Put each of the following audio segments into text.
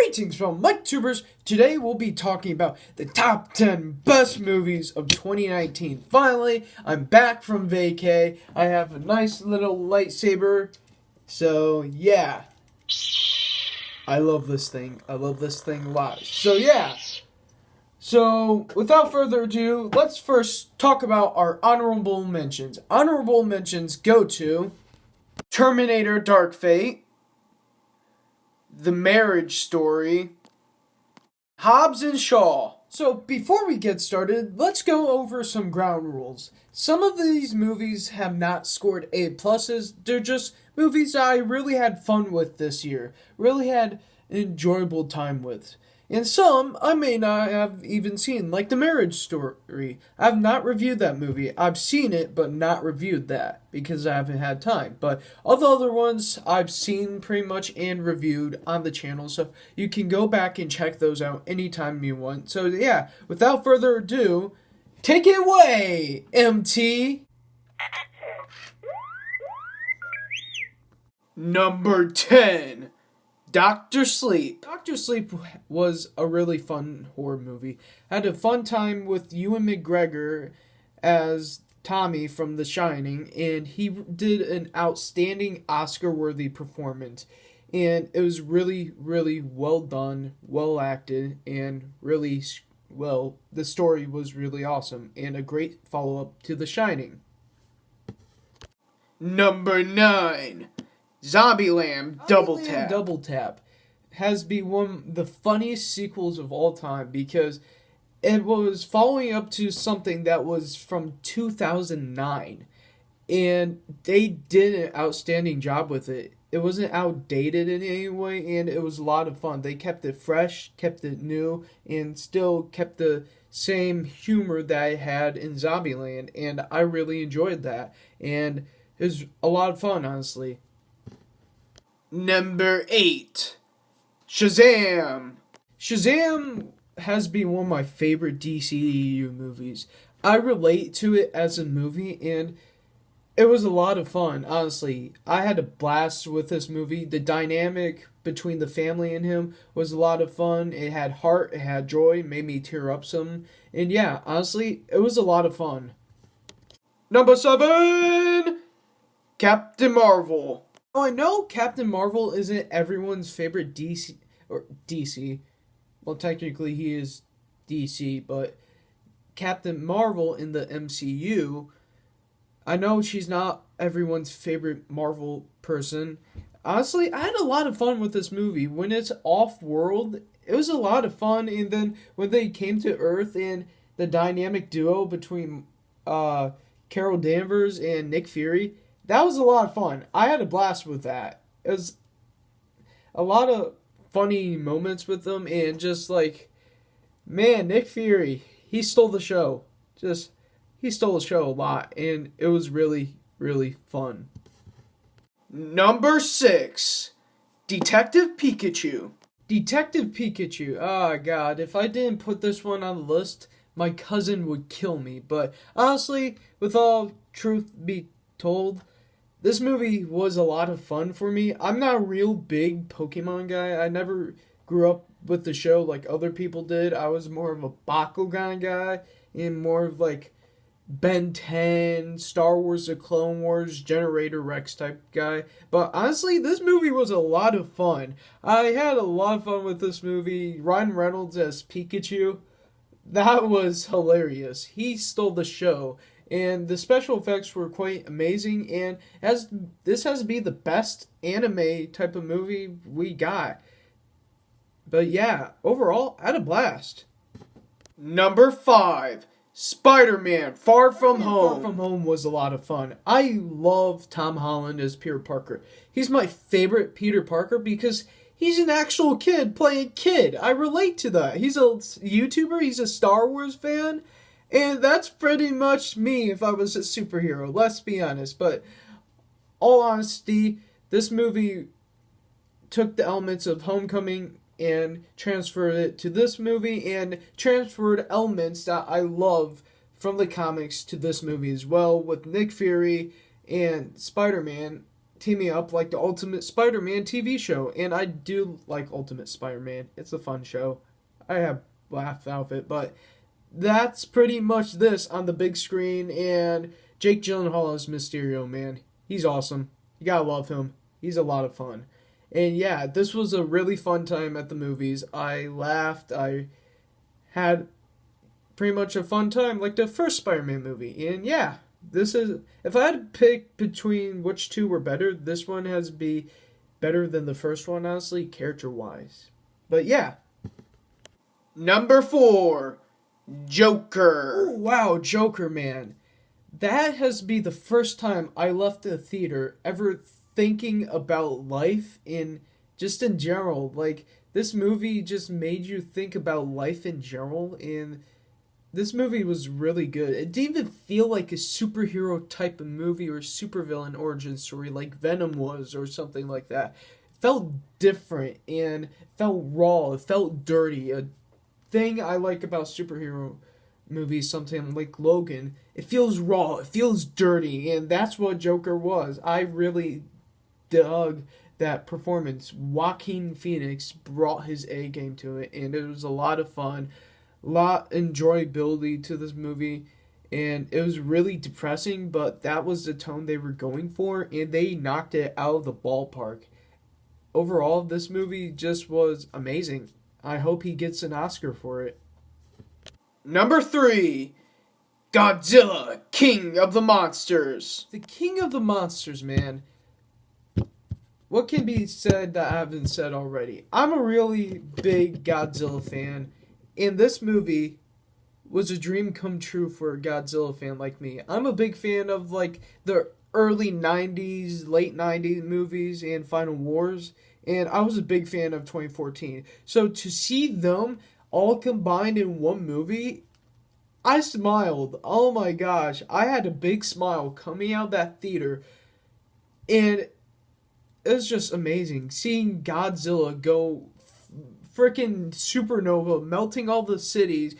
Greetings from Mike Tubers. Today we'll be talking about the top 10 best movies of 2019. Finally, I'm back from vacay. I have a nice little lightsaber. So, yeah. I love this thing. I love this thing a lot. So, yeah. So, without further ado, let's first talk about our honorable mentions. Honorable mentions go to Terminator Dark Fate, The Marriage Story, Hobbs and Shaw. So before we get started, let's go over some ground rules. Some of these movies have not scored A+. They're just movies I really had fun with this year. Really had an enjoyable time with. And some I may not have even seen, like The Marriage Story. I've not reviewed that movie. I've seen it, but not reviewed that because I haven't had time. But all the other ones I've seen pretty much and reviewed on the channel, so you can go back and check those out anytime you want. So yeah, without further ado, take it away, MT! Number 10. Doctor Sleep. Doctor Sleep was a really fun horror movie. I had a fun time with Ewan McGregor as Tommy from The Shining, and he did an outstanding Oscar-worthy performance. And it was really, really well done, well acted, and really, well, the story was really awesome, and a great follow-up to The Shining. Number 9. Zombieland Double Tap. Double Tap has been one of the funniest sequels of all time because it was following up to something that was from 2009, and they did an outstanding job with it. It wasn't outdated in any way, and it was a lot of fun. They kept it fresh, kept it new, and still kept the same humor that I had in Zombieland, and I really enjoyed that, and it was a lot of fun, honestly. Number 8. Shazam. Shazam has been one of my favorite DCEU movies. I relate to it as a movie, and it was a lot of fun, honestly. I had a blast with this movie. The dynamic between the family and him was a lot of fun. It had heart, it had joy, it made me tear up some. And yeah, honestly, it was a lot of fun. Number 7. Captain Marvel. Oh, I know Captain Marvel isn't everyone's favorite DC. Well, technically he is DC, but Captain Marvel in the MCU, I know she's not everyone's favorite Marvel person. Honestly, I had a lot of fun with this movie. When it's off-world, it was a lot of fun, and then when they came to Earth and the dynamic duo between Carol Danvers and Nick Fury, that was a lot of fun. I had a blast with that. It was a lot of funny moments with them, and just like, man, Nick Fury, he stole the show. He stole the show a lot, and it was really, really fun. Number 6. Detective Pikachu. Detective Pikachu. Oh, God, if I didn't put this one on the list, my cousin would kill me. But honestly, with all truth be told, this movie was a lot of fun for me. I'm not a real big Pokemon guy. I never grew up with the show like other people did. I was more of a Bakugan guy and more of like Ben 10, Star Wars The Clone Wars, Generator Rex type guy. But honestly, this movie was a lot of fun. I had a lot of fun with this movie. Ryan Reynolds as Pikachu, that was hilarious. He stole the show. And the special effects were quite amazing, and this has to be the best anime type of movie we got. But yeah, overall, I had a blast. Number 5. SpiderMan Far From Home. Far From Home was a lot of fun. I love Tom Holland as Peter Parker. He's my favorite Peter Parker because he's an actual kid playing kid. I relate to that. He's a YouTuber, he's a Star Wars fan. And that's pretty much me if I was a superhero, let's be honest. But, all honesty, this movie took the elements of Homecoming and transferred it to this movie, and transferred elements that I love from the comics to this movie as well, with Nick Fury and Spider-Man teaming up like the Ultimate Spider-Man TV show. And I do like Ultimate Spider-Man. It's a fun show. I have laughed out of it, but that's pretty much this on the big screen. And Jake Gyllenhaal is Mysterio, man. He's awesome. You gotta love him. He's a lot of fun. And yeah, this was a really fun time at the movies. I laughed. I had pretty much a fun time like the first Spider-Man movie. And yeah, this is, if I had to pick between which two were better, this one has to be better than the first one, honestly, character-wise. But yeah. Number 4, Joker. Oh, wow, Joker, man. That has to be the first time I left the theater ever thinking about life in general. Like, this movie just made you think about life in general, and this movie was really good. It didn't even feel like a superhero type of movie or supervillain origin story like Venom was or something like that. It felt different and felt raw. It felt dirty. A thing I like about superhero movies, something like Logan, it feels raw. It feels dirty, and that's what Joker was. I really dug that performance. Joaquin Phoenix brought his A game to it, and it was a lot of fun. Lot enjoyability to this movie, and it was really depressing, but that was the tone they were going for, and they knocked it out of the ballpark. Overall, this movie just was amazing. I hope he gets an Oscar for it. Number 3, Godzilla, King of the Monsters. The King of the Monsters, man. What can be said that I haven't said already? I'm a really big Godzilla fan. And this movie was a dream come true for a Godzilla fan like me. I'm a big fan of like the early 90s, late 90s movies and Final Wars. And I was a big fan of 2014. So to see them all combined in one movie, I smiled. Oh my gosh. I had a big smile coming out of that theater. And it was just amazing. Seeing Godzilla go freaking supernova, melting all the cities,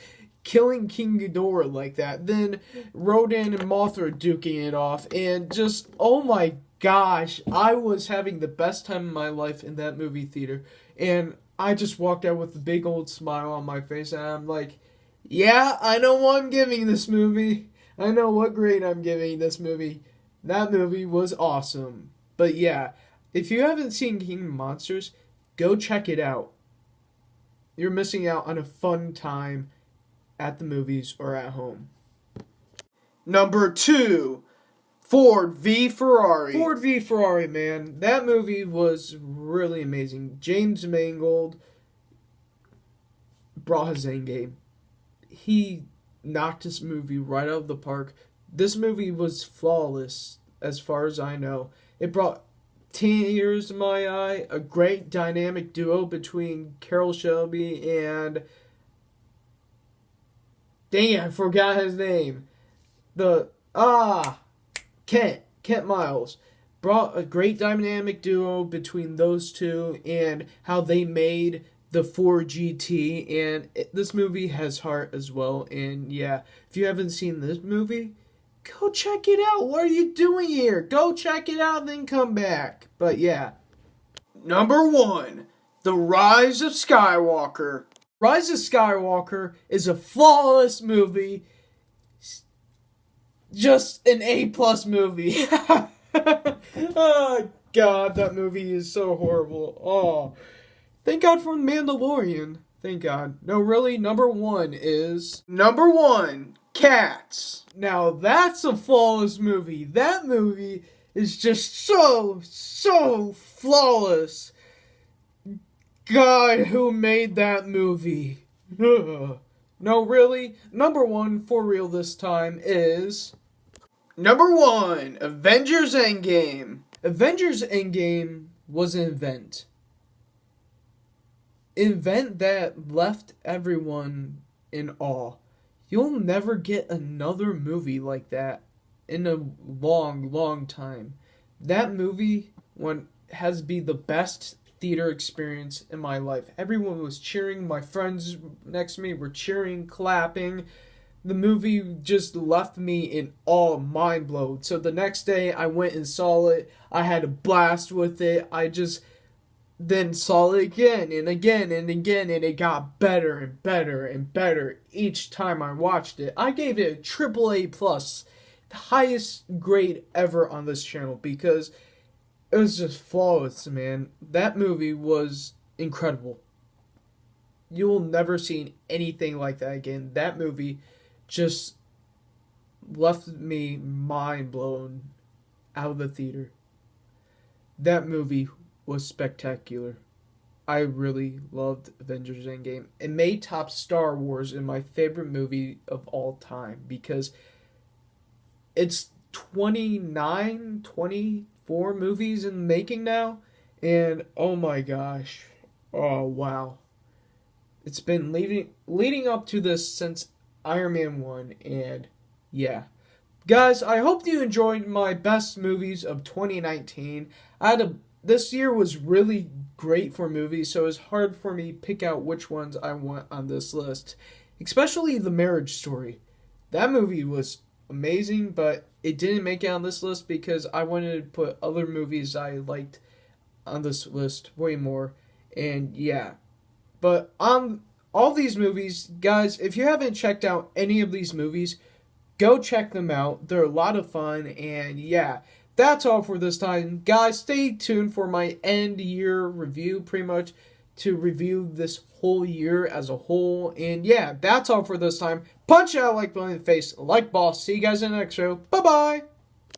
killing King Ghidorah like that. Then Rodan and Mothra duking it off. And just, oh my gosh, I was having the best time of my life in that movie theater. And I just walked out with a big old smile on my face. And I'm like, yeah, I know what I'm giving this movie. I know what grade I'm giving this movie. That movie was awesome. But yeah, if you haven't seen King of Monsters, go check it out. You're missing out on a fun time at the movies or at home. Number 2, Ford v Ferrari. Ford v Ferrari, man. That movie was really amazing. James Mangold brought his Endgame. He knocked this movie right out of the park. This movie was flawless as far as I know. It brought tears to my eye, a great dynamic duo between Carol Shelby and dang it, I forgot his name. Kent Miles. Brought a great dynamic duo between those two and how they made the Ford GT, and this movie has heart as well. And yeah, if you haven't seen this movie, go check it out. What are you doing here? Go check it out and then come back. But yeah. Number 1, The Rise of Skywalker. Rise of Skywalker is a flawless movie. Just an A+ movie. Oh, God, that movie is so horrible. Oh, thank God for Mandalorian. Thank God. No, really, number 1 is... Number 1, Cats. Now, that's a flawless movie. That movie is just so flawless. God, who made that movie? No, really, number 1 for real this time is... Number 1, Avengers Endgame. Avengers Endgame was an event. An event that left everyone in awe. You'll never get another movie like that in a long time. That movie has to be the best theater experience in my life. Everyone was cheering. My friends next to me were cheering, clapping. the movie just left me in awe, mind blown. So the next day I went and saw it. I had a blast with it. I just then saw it again and again and again, and it got better and better and better each time I watched it. I gave it a triple A plus, the highest grade ever on this channel, because it was just flawless, man. That movie was incredible. You will never see anything like that again. That movie just left me mind blown out of the theater. That movie was spectacular. I really loved Avengers Endgame. It made top Star Wars in my favorite movie of all time, because it's 24 movies in the making now, and oh my gosh. Oh wow. It's been leading up to this since Iron Man 1, and yeah. Guys, I hope you enjoyed my best movies of 2019. This year was really great for movies, so it's hard for me to pick out which ones I want on this list. Especially The Marriage Story. That movie was amazing, but it didn't make it on this list because I wanted to put other movies I liked on this list way more. And yeah. But on all these movies, guys, if you haven't checked out any of these movies, go check them out. They're a lot of fun, and yeah. That's all for this time. Guys, stay tuned for my end year review, pretty much, to review this whole year as a whole. And yeah, that's all for this time. Punch out like button in the face, like boss. See you guys in the next show. Bye-bye.